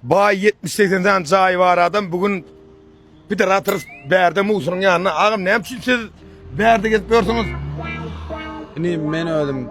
Bay 70-80'den cayı var adam bugün bir de ratır berde musurun yanına. Ağam ne için siz berde gelip görsünüz? Men ödüm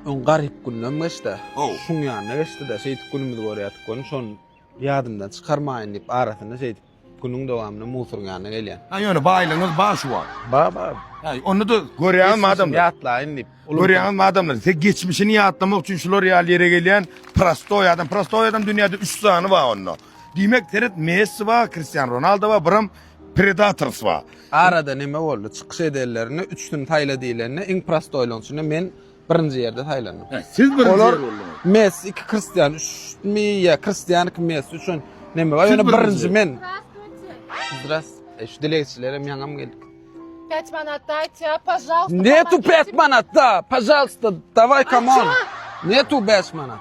on garip günüm geçti. Oh. Şun yanına geçti de şeyt günümüzü görüyattık. Şon yadımdan çıkarmayın deyip arasında şeyt günün devamını musurun yanına geliyen. Ha yani baylığınız başı var. Baba. Ha, onu da görüyen adamlar. Yatlayın deyip. Görüyen adamlar. Sen geçmişini yatlamak için şu L'Oreal yere gelen Prastoy adam. Prastoy adam dünyada 3 tane var onunla. Demek teret Messi var, Cristiano Ronaldo var, Bram Predators var. Arada neme oldu? Çıkış ederlerine 3 gün tayla değillerine en prasto oylonsuna men birinci yerde taylandım. Siz birinci Olur. yer oldunuz. Messi, 2 Cristiano, 3 mi ya Cristiano, 2 Messi, 3 neme var? Siz Yani birinci. birinci men. Здравствуйте. Здras. Şu dilekçilerim yanım geldik. 5 манат дайте, пожалуйста. Нету помогите 5 манат, да, пожалуйста, давай, come on. Нету 5 manat.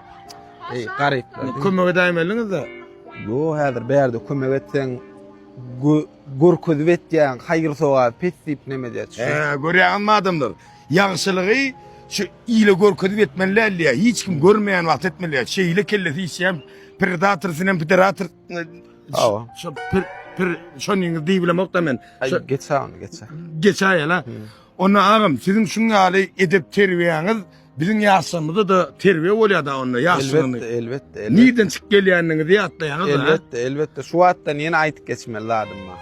Ey, garip. Kömek edeyim eliniz de. Yo, hazır berde kömek etsen gurkudu etken hayır soğa petsip neme diye. Görüyen adamlar. Yaxşılığı şu iyile görküdüp etmenlerle hiç kim görmeyen vakt etmenler. Şeyle kellesi işyem Predator sinem Predator. Ava. Şu şonun diyebilem da men. Ay, geçse onu, geçse. Geçay la. Onu ağam sizin şun hali edip terbiyeniz bizim yaşamızda da terbiye oluyor da onu yaşlığını. Elbette. Neden çık gelýändiňizi ýatlaýaňyz? Elbette. Şu attan yeni aytıp geçmeli lazım ma.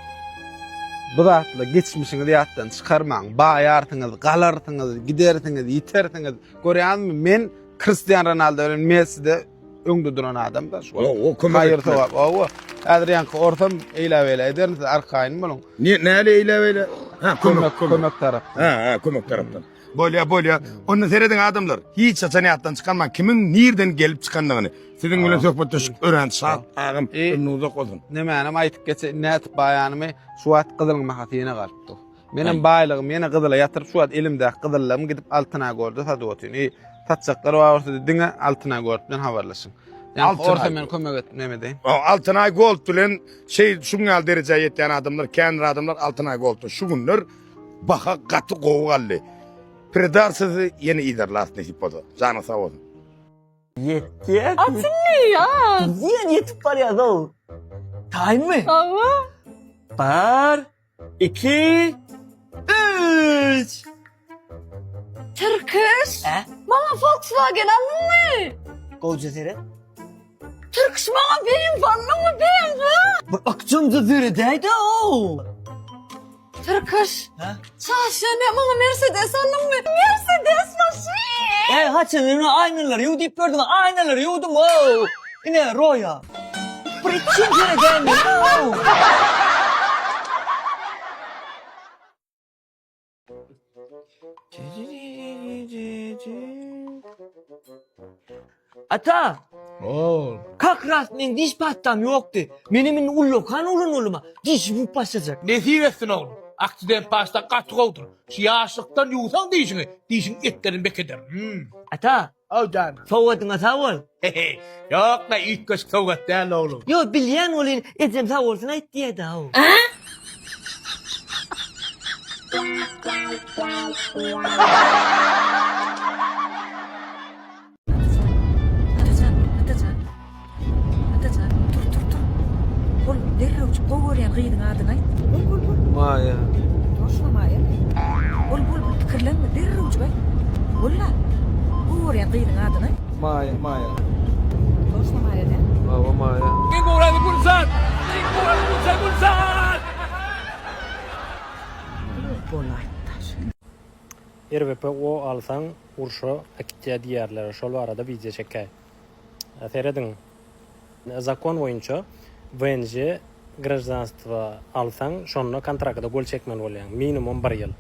Bu da atla geçmişini yattan çıkarmaň. Baýartyňyz, galartyňyz, gidertiňiz, ýitertiňiz. Görýänmi? Men Cristiano Ronaldo, Messi de öňde duran adam da şu. O kömek Hayır etmez. tawap. O häzir ýanky ortam eýle-beýle edersiz arkaýyn boluň. Näle eýle ha Kömek tarap. Ha kömek tarapdan. Bolya. Onu seyreden adamlar hiç açaniyattan çıkanman kimin nereden gelip çıkanlığını. Sizin bilen söhbetde öğren saat ağam önüne uzak olsun. Nemänem aytyp geçe net baýanymy şu at gyzylyň mahatyna garpdy. Menem baýlygym ýene gyzyla ýatyryp şu at elimde gyzyllarym gidip altyna gördi sady otyn. Tatçaklar var ortada diňe altyna görüp men habarlaşyň. Yani orta men kömek et neme deyin. Altınay Gold bilen şey şungal derece yetýän adamlar, kendi adamlar Altınay Gold. Şu günler baha gaty gowgaly. Predarsızı yeni iderlas nesip oldu. Canı sağ olsun. Yetti. Ne ya? Diyen yetip var ya da. Time mı? Ama. Bir, iki, üç. Turkish. He? Bana Volkswagen aldın mı? Koca sere. Turkish bana benim fanlı mı benim ha? Akçam da veredeydi o. Turkish. Ha? Sasha ne bana Mercedes aldın mı? Mercedes maşin. Haçanın aynaları yudip gördüm. Aynaları yudum o. Yine Roya. Priçin sere gelmiyor. Ata. Oğul. Kalk rastlığın diş pastam yoktu. Menimin ullu kan ulun uluma. Diş bu pasacak. Nesir etsin oğlum. Aksiden pasta katık otur. Şu yaşlıktan yuğsan dişini. Dişin etlerini bekeder. Ata. O canım. Soğudun savul. Yok da ilk göz soğuk değil oğlum. Yo bilyen olin etsem savulsun et diye da o. Atacan, dur. Oğlum, derrew çık, gowerýän gyýdyň adyny aýt. Bol. Maya. Toşlamaýa. Bol, pikirlenme, derrew çık aýt. Bolla, gowerýän gyýdyň adyny aýt. Maya. Toşlamaýa de. Baba Maya. Kim uğradı bulsan? Kim uğradı bulsan? Bolla aýtdaş. RVP o alsan urşo akitya diýerler şol arada video çekay. Seredin. Zakon boýunça VNG гражданство alsan şonno kontrakta gol çekmen bolýan minimum 1 ýyl.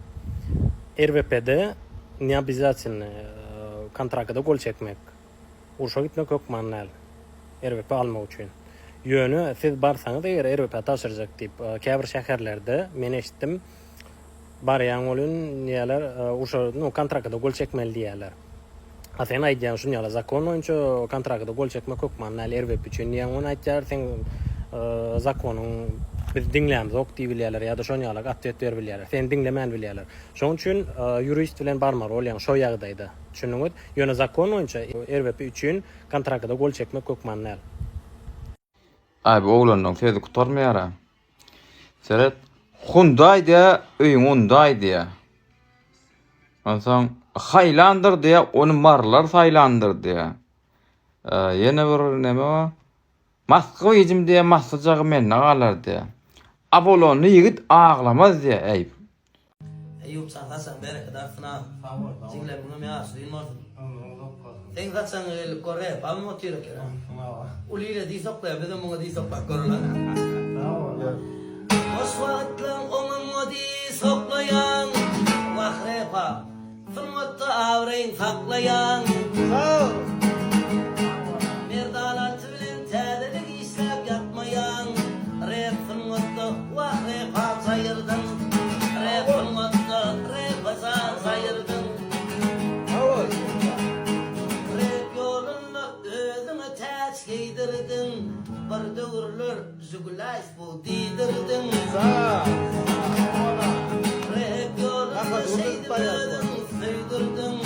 RVP'de ne обязательно kontrakta gol çekmek. Urşo gitmek yok mannal. RVP almak üçin. Ýöne siz barsaňyz eger RVP taşyrjak diýip käbir şäherlerde men eşitdim. Baryan olun niyeler uşo kontrakta gol çekmeli diýerler. Sen aýdýan şu ýala zakon boýunça kontrakta gol çekmek yok mannaly RVP üçin ýa onu aýtýar sen zakonyň biz diňlämiz ok diýip bilýärler ýa-da şo ýala atýet berip bilýärler. Sen diňlemän bilýärler. Şoň üçin jurist bilen barmar bolýan şo ýagdaýda. Düşünüňiz, ýöne zakon boýunça RVP üçin kontrakta gol çekmek yok mannaly. Abi oğlandan tezi kurtarmayara. Seret hunday diye öýüň unday diye. Ondan haylandır diye onu marlar saylandır diye. Yine bir neme o? Maskı yiyicim diye masıcağı menne galar diye. Abolonu yigit ağlamaz diye eyp. Eyüp sen kaçsan beri kadar sınav. Cingle bunu ya suyun olsun. Sen kaçsan el korre pam mı tiro kera. Uliyle di sokla dedim bunu di sokla korla. Hoş vakitlen onun mu di soklayan. Vahre pa. Fırmatta avreyn saklayan. Merdalar tülen tedelik işlep yatmayan. Rep fırmatta vahre pa sayırdın. Rep fırmatta rep pa sayırdın. Rep yolunu özüme ters giydirdin. Bir dövrülür zügülaş bu diydirdin. Rep yolunu şeydirdin, süydürdin.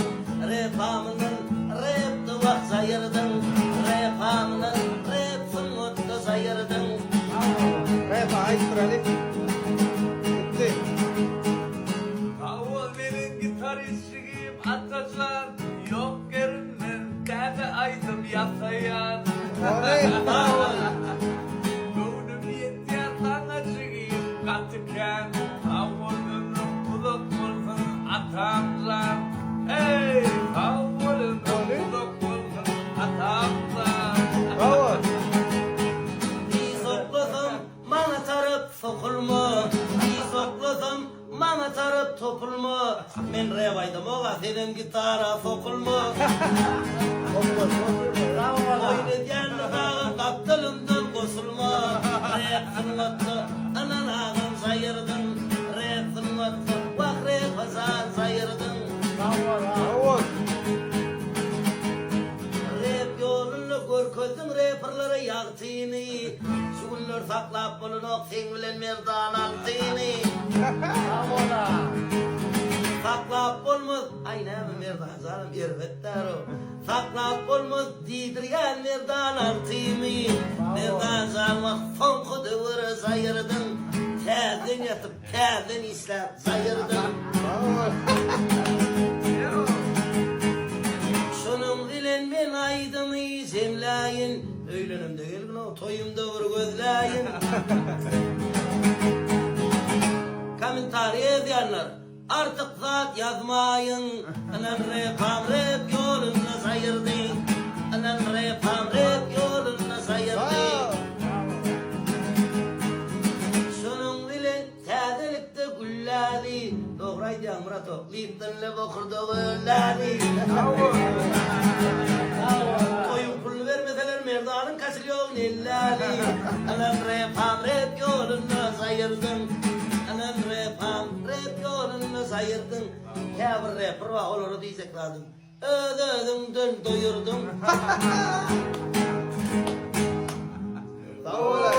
Rep amının rep duvak sayırdın. Rep amının rep fırmatta sayırdın. Rep ayıstıralik. Avval benim gitaristçiyim atacan. Yok görünmen dede aydım yatayan. Gönlüm yeter tanacıyım katıken. Avvalın uluk bulsun atamlar. Hey avvalın uluk bulsun atamlar. Biz oklasam bana tarıp sokulma. Biz oklasam bana tarıp topulma. Men rebaydım oğa senin gitara sokulma. Oyunu diyen dağın kaptılımdan kosulma. Rep sınmattı anan ağam sayırdın. Rep sınmattı bak rep hasan sayırdın. Rep yolunu görközdün reperlere yağtığını. Şu günler saklap bulunok sen bilen merdan altını. Saklap olmaz, aynen merdan zarım yervetler o. Saklap olmaz, didirgen merdan altını. Merdan zarım son kuduvarı sayırdın. Terdin yatıp terdin işler sayırdın. Şunun dilen men aydımı zemlayin. Öğlenimde gelgin o toyumda vur gözlayin. Komentariye diyenler artık zat yazmayın. Anan repam rep yolunu sayırdın. Anan repam rep yolunu sayırdın. Şunun dilen tedelikte güllali. Doğraydı ya Murat o. Liptinle bokurda güllali. Koyun pulunu vermeseler merdanın kaçırıyor nillali. Anan repam rep yolunu sayırdın. Anan repam rep yolunu sayırdın. Ya bir rapper var olur diyecek lazım. Ödödüm dön doyurdum. Sağ ol.